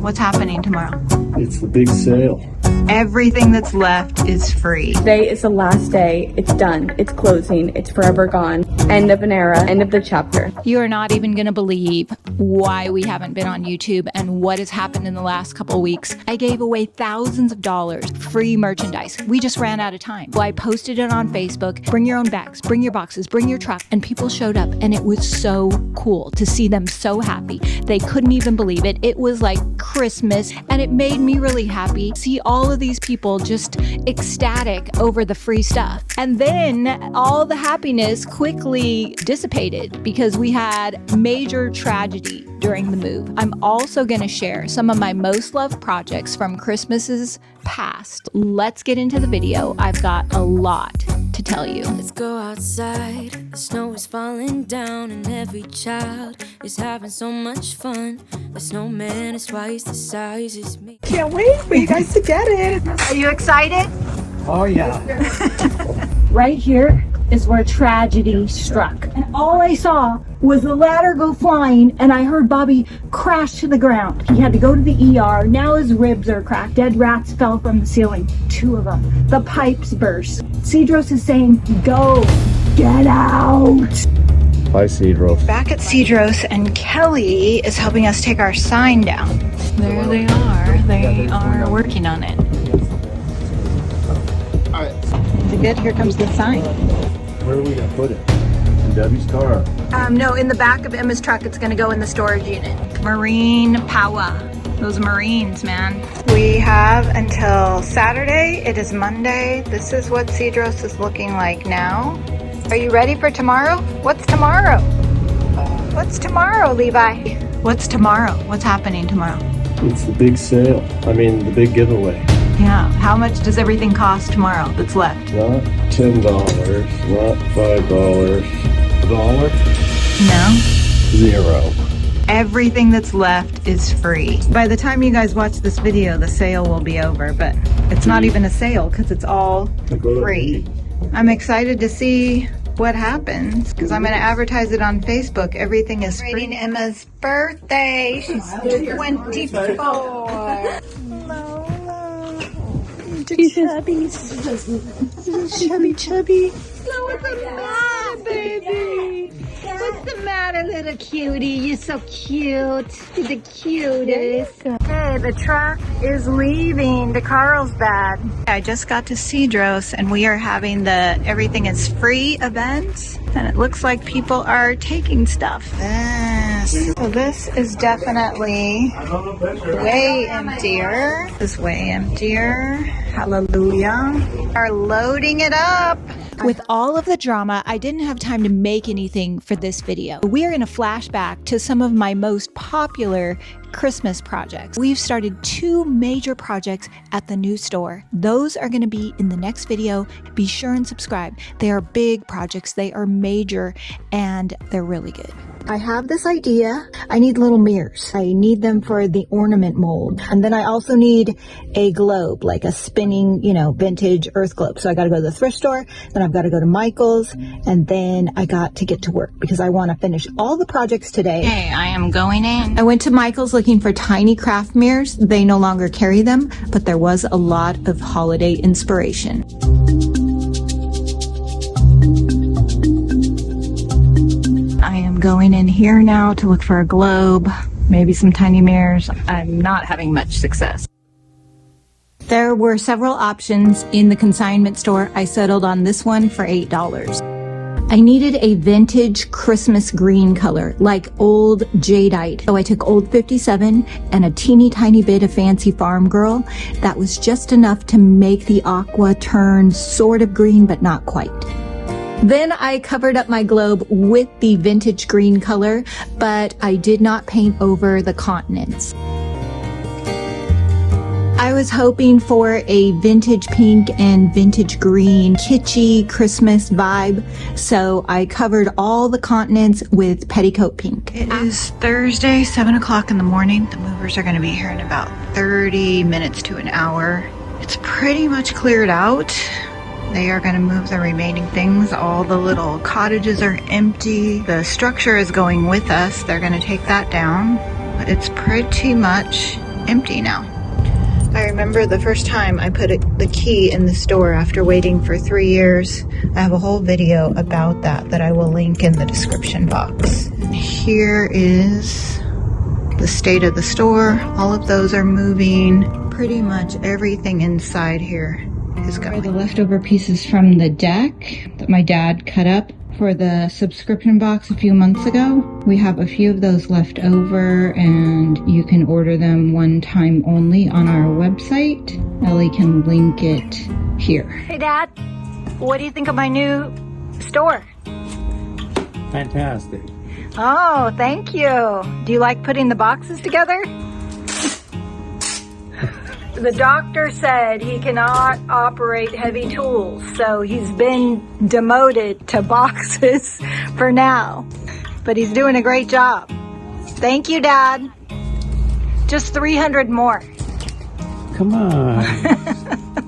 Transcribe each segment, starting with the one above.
What's happening tomorrow? It's the big sale. Everything that's left is free. Today is the last day. It's done. It's closing. It's forever gone. End of an era. End of the chapter. You are not even going to believe why we haven't been on YouTube and what has happened in the last couple of weeks. I gave away thousands of dollars free merchandise. We just ran out of time. So I posted it on Facebook. Bring your own bags, bring your boxes, bring your truck. And people showed up and it was so cool to see them so happy. They couldn't even believe it. It was like Christmas and it made me really happy. See all of these people just ecstatic over the free stuff. And then all the happiness quickly dissipated because we had major tragedy during the move. I'm also going to share some of my most loved projects from Christmases past. Let's get into the video. I've got a lot to tell you. Let's go outside. The snow is falling down and every child is having so much fun. The snowman is twice the size as me. Can't wait for you guys to get it. Are you excited? Oh yeah. Right here is where tragedy struck. And all I saw was the ladder go flying and I heard Bobby crash to the ground. He had to go to the ER. Now his ribs are cracked. Dead rats fell from the ceiling. 2 of them. The pipes burst. Cedros is saying, go, get out. Hi, Cedros. Back at Cedros, and Kelly is helping us take our sign down. There they are. They are working on it. Is it good? Here comes the sign. Where are we gonna put it? In Debi's car. No, in the back of Emma's truck. It's gonna go in the storage unit. Marine power. Those Marines, man. We have until Saturday. It is Monday. This is what Cedros is looking like now. Are you ready for tomorrow? What's tomorrow? What's tomorrow, Levi? What's tomorrow? What's happening tomorrow? It's the big sale. I mean, the big giveaway. Yeah. How much does everything cost tomorrow that's left? Not $10, not $5. $1? No. 0. Everything that's left is free. By the time you guys watch this video, the sale will be over, but it's not even a sale because it's all free. I'm excited to see what happens because I'm going to advertise it on Facebook. Everything is free. Emma's birthday. She's 24. Chubby. What's the matter, baby? What's the matter, little cutie? You're so cute. You're the cutest. Okay, the truck is leaving to Carlsbad. I just got to Cedros and we are having the Everything is Free event. And it looks like people are taking stuff. So this is definitely way emptier. This is way emptier. Hallelujah. Are loading it up. With all of the drama, I didn't have time to make anything for this video. We are in a flashback to some of my most popular Christmas projects. We've started 2 major projects at the new store. Those are going to be in the next video. Be sure and subscribe. They are big projects, they are major, and they're really good. I have this idea. I need little mirrors. I need them for the ornament mold. And then I also need a globe, like a spinning, vintage earth globe. So I got to go to the thrift store, then I've got to go to Michael's, and then I got to get to work because I want to finish all the projects today. Okay, I am going in. I went to Michael's looking for tiny craft mirrors. They no longer carry them, but there was a lot of holiday inspiration. I am going in here now to look for a globe, maybe some tiny mirrors. I'm not having much success. There were several options in the consignment store. I settled on this one for $8. I needed a vintage Christmas green color, like old jadeite. So I took old 57 and a teeny tiny bit of fancy farm girl. That was just enough to make the aqua turn sort of green, but not quite. Then I covered up my globe with the vintage green color, but I did not paint over the continents. I was hoping for a vintage pink and vintage green kitschy Christmas vibe, so I covered all the continents with petticoat pink. It is Thursday, 7 o'clock in the morning. The movers are going to be here in about 30 minutes to an hour. It's pretty much cleared out. They are going to move the remaining things. All the little cottages are empty. The structure is going with us. They're going to take that down. But it's pretty much empty now. I remember the first time I put the key in the store after waiting for 3 years. I have a whole video about that I will link in the description box. And here is the state of the store. All of those are moving. Pretty much everything inside here is going. The leftover pieces from the deck that my dad cut up for the subscription box a few months ago. We have a few of those left over, and you can order them one time only on our website. Ellie can link it here. Hey Dad, what do you think of my new store? Fantastic. Oh, thank you. Do you like putting the boxes together? The doctor said he cannot operate heavy tools, so he's been demoted to boxes for now. But he's doing a great job. Thank you, Dad. Just 300 more. Come on.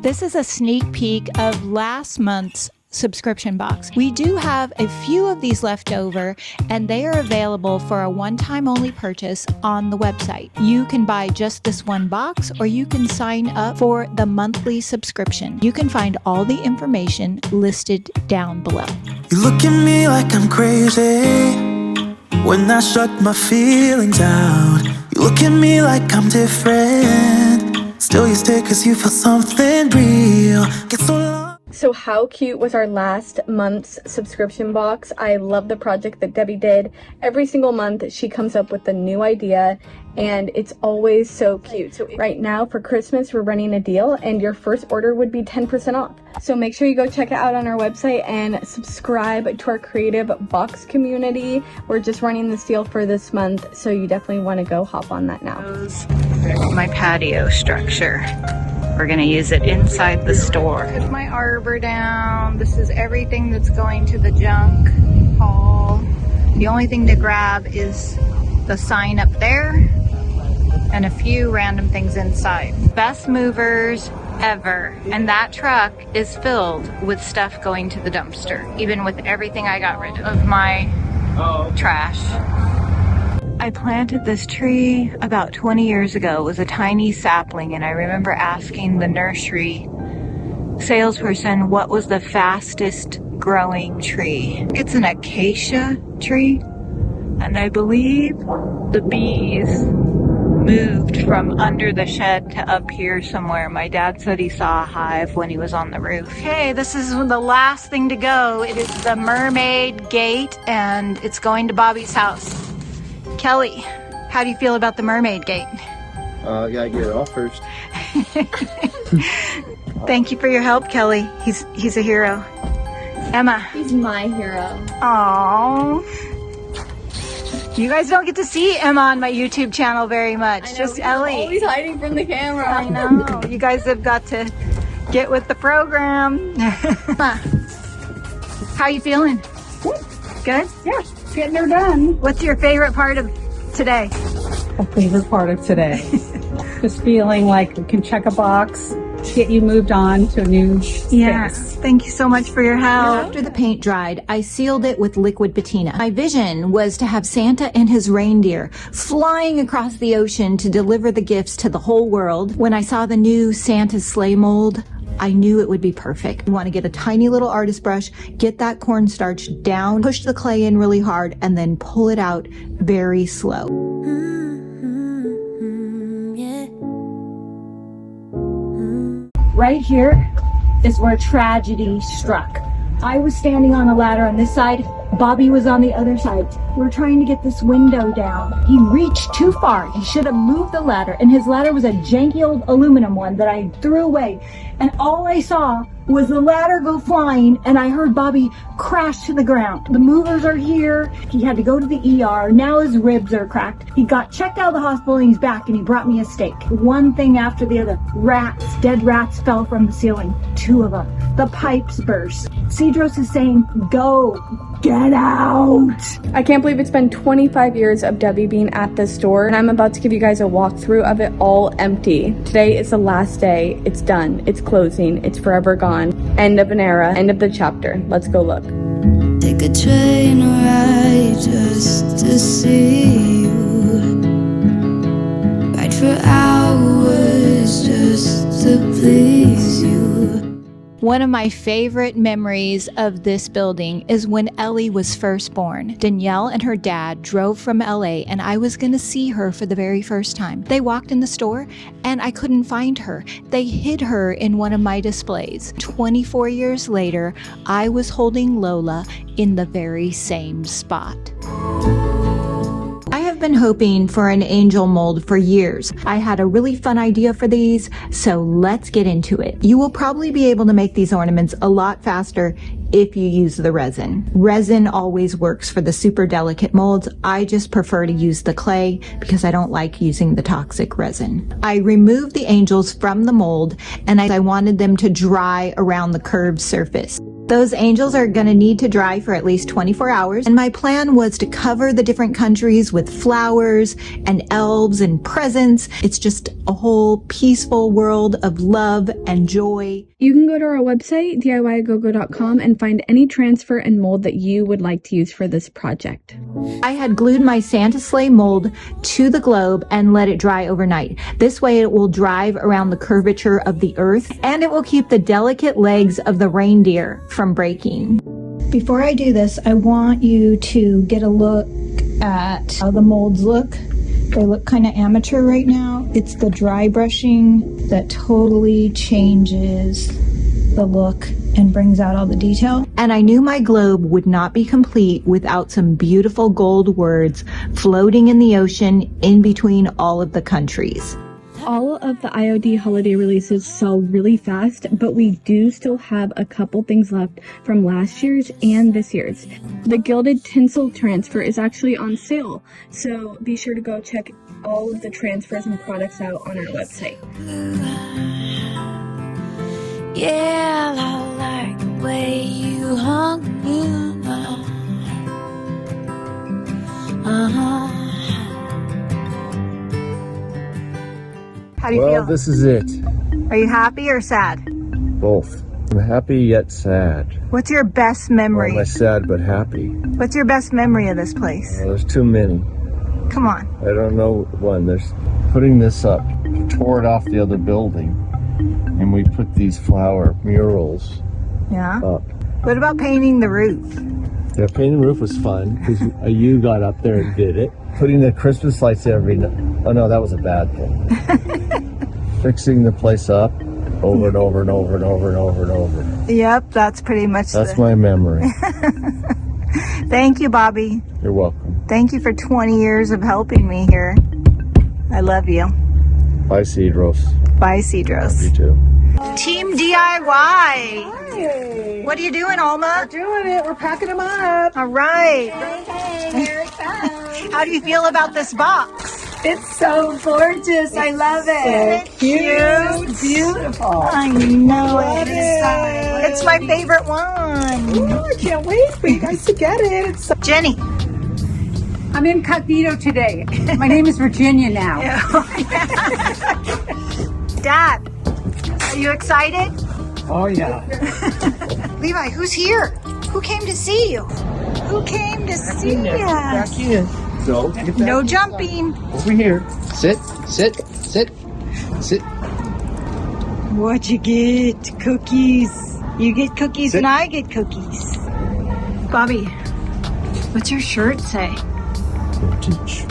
This is a sneak peek of last month's subscription box. We do have a few of these left over, and they are available for a one-time only purchase on the website. You can buy just this one box, or you can sign up for the monthly subscription. You can find all the information listed down below. You look at me like I'm crazy when I shut my feelings out. You look at me like I'm different, still you stay cause you feel something real. Get so long. So how cute was our last month's subscription box? I love the project that Debbie did. Every single month she comes up with a new idea, and it's always so cute. So right now for Christmas we're running a deal, and your first order would be 10% off. So make sure you go check it out on our website and subscribe to our creative box community. We're just running this deal for this month, so you definitely want to go hop on that now. My patio structure. We're gonna use it inside the store. Put my arbor down. This is everything that's going to the junk haul. The only thing to grab is the sign up there and a few random things inside. Best movers ever. And that truck is filled with stuff going to the dumpster, even with everything I got rid of my trash. I planted this tree about 20 years ago. It was a tiny sapling, and I remember asking the nursery salesperson what was the fastest growing tree. It's an acacia tree, and I believe the bees moved from under the shed to up here somewhere. My dad said he saw a hive when he was on the roof. Okay, this is the last thing to go. It is the mermaid gate, and it's going to Bobby's house. Kelly, how do you feel about the mermaid gate? Gotta get it off first. Thank you for your help, Kelly. He's a hero. Emma. He's my hero. Aww. You guys don't get to see Emma on my YouTube channel very much. Just Ellie. Always hiding from the camera. I know. You guys have got to get with the program. Emma, how you feeling? Good? Yeah, getting her done. What's your favorite part of today? A favorite part of today. Just feeling like we can check a box, get you moved on to a new space. Yes. Thank you so much for your help. After the paint dried, I sealed it with liquid patina. My vision was to have Santa and his reindeer flying across the ocean to deliver the gifts to the whole world. When I saw the new Santa sleigh mold, I knew it would be perfect. You want to get a tiny little artist brush, get that cornstarch down, push the clay in really hard, and then pull it out very slow. Right here is where tragedy struck. I was standing on a ladder on this side, Bobby was on the other side. We're trying to get this window down. He reached too far. He should have moved the ladder, and his ladder was a janky old aluminum one that I threw away. And all I saw was the ladder go flying, and I heard Bobby crash to the ground. The movers are here. He had to go to the ER. Now his ribs are cracked. He got checked out of the hospital, and he's back, and he brought me a steak. One thing after the other. Rats, dead rats fell from the ceiling. 2 of them. The pipes burst. Cedros is saying, go, get out. I can't believe it's been 25 years of Debbie being at this store, and I'm about to give you guys a walkthrough of it all empty. Today is the last day. It's done. It's closing. It's forever gone. End of an era. End of the chapter. Let's go look. Take a train ride just to see you. Ride for hours. please you. One of my favorite memories of this building is when Ellie was first born. Danielle and her dad drove from LA and I was going to see her for the very first time. They walked in the store and I couldn't find her. They hid her in one of my displays. 24 years later, I was holding Lola in the very same spot. I have been hoping for an angel mold for years. I had a really fun idea for these, so let's get into it. You will probably be able to make these ornaments a lot faster if you use the resin. Resin always works for the super delicate molds. I just prefer to use the clay because I don't like using the toxic resin. I removed the angels from the mold and I wanted them to dry around the curved surface. Those angels are going to need to dry for at least 24 hours, and my plan was to cover the different countries with flowers and elves and presents. It's just a whole peaceful world of love and joy. You can go to our website, DIYGoGo.com, and find any transfer and mold that you would like to use for this project. I had glued my Santa sleigh mold to the globe and let it dry overnight. This way it will drive around the curvature of the earth, and it will keep the delicate legs of the reindeer from breaking. Before I do this, I want you to get a look at how the molds look. They look kind of amateur right now. It's the dry brushing that totally changes the look and brings out all the detail. And I knew my globe would not be complete without some beautiful gold words floating in the ocean in between all of the countries. All of the IOD holiday releases sell really fast, but we do still have a couple things left from last year's and this year's. The gilded tinsel transfer is actually on sale, so be sure to go check all of the transfers and products out on our website. Yeah, I like the way you hung me now. How do you Well, feel? this is it. Are you happy or sad? Both. I'm happy yet sad. What's your best Or memory? am I sad but happy? What's your best memory of this place? Well, there's too many. Come on. I don't know one. There's putting this up. Tore it off the other building, and we put these flower murals Yeah. up. What about painting the roof? Yeah, painting the roof was fun because you got up there and did it. Putting the Christmas lights every night. Oh no, that was a bad thing. Fixing the place up over and over and over and over and over and over. Yep, that's pretty much That's my memory. Thank you, Bobby. You're welcome. Thank you for 20 years of helping me here. I love you. Bye, Cedros. Bye, You Cedros. too. Team DIY. What are you doing, Alma? Doing it. We're packing them up. All right. How do you feel about this box? It's so gorgeous. I love it. Cute. Beautiful. I know it. it. It's my favorite one. Ooh, I can't wait for you guys to get it. It's so Jenny. I'm incognito today. My name is Virginia now. Dad, are you excited? Oh, yeah. Levi, who's here? Who came to see you? Who came to see us? in. So, get back No jumping. over here. Sit, sit, sit, sit. What'd you get? Cookies. You get cookies Sit. and I get cookies. Bobby, what's your shirt say? Vintage.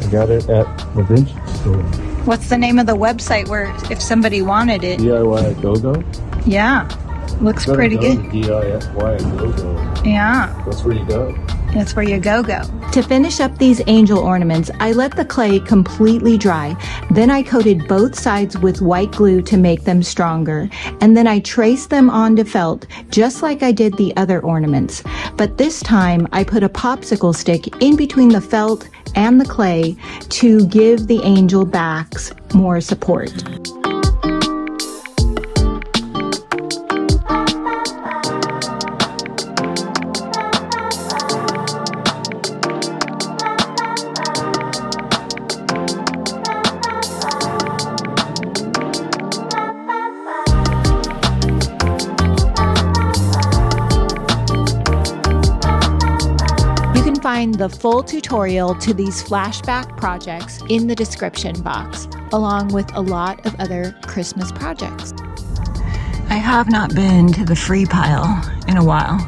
I got it at the vintage store. What's the name of the website where if somebody wanted it? DIY Go-Go. Yeah. Looks pretty good. DIY Go-Go. Yeah. That's where you go. That's where you go. To finish up these angel ornaments, I let the clay completely dry. Then I coated both sides with white glue to make them stronger. And then I traced them onto felt, just like I did the other ornaments. But this time, I put a popsicle stick in between the felt and the clay to give the angel backs more support. Find the full tutorial to these flashback projects in the description box. along with a lot of other Christmas projects. I have not been to the free pile in a while.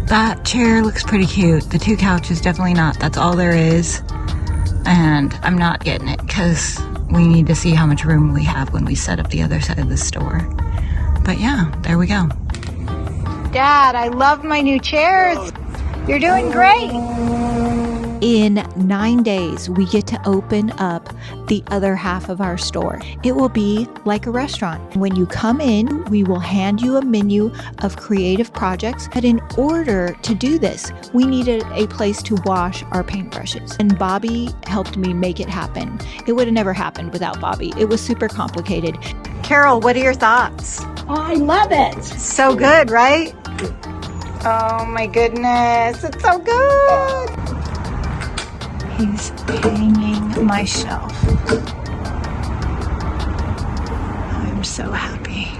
That chair looks pretty cute. The 2 couches, definitely not. That's all there is. And I'm not getting it because we need to see how much room we have when we set up the other side of the store. But yeah, there we go. Dad, I love my new chairs. You're doing great. In 9 days, we get to open up the other half of our store. It will be like a restaurant. When you come in, we will hand you a menu of creative projects. But in order to do this, we needed a place to wash our paintbrushes. And Bobby helped me make it happen. It would have never happened without Bobby. It was super complicated. Carol, what are your thoughts? Oh, I love it. So good, right? Oh my goodness, it's so good. He's hanging my shelf. I'm so happy.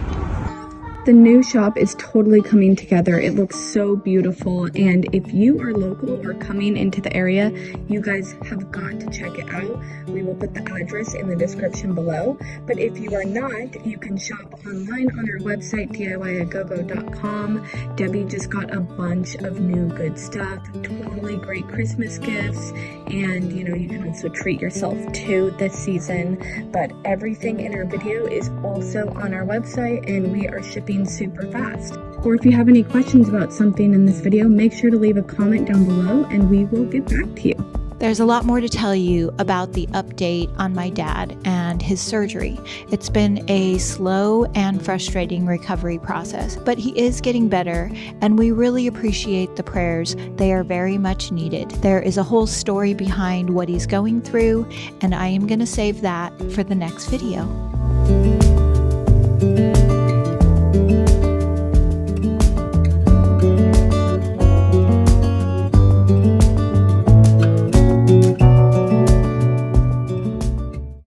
The new shop is totally coming together. It looks so beautiful, and if you are local or coming into the area, you guys have got to check it out. We will put the address in the description below, but if you are not, you can shop online on our website, DIYagogo.com. Debbie just got a bunch of new good stuff, totally great Christmas gifts, and you know, you can also treat yourself too this season. But everything in our video is also on our website, and we are shipping super fast. Or if you have any questions about something in this video, make sure to leave a comment down below and we will get back to you. There's a lot more to tell you about the update on my dad and his surgery. It's been a slow and frustrating recovery process, but he is getting better, and we really appreciate the prayers. They are very much needed. There is a whole story behind what he's going through, and I am going to save that for the next video.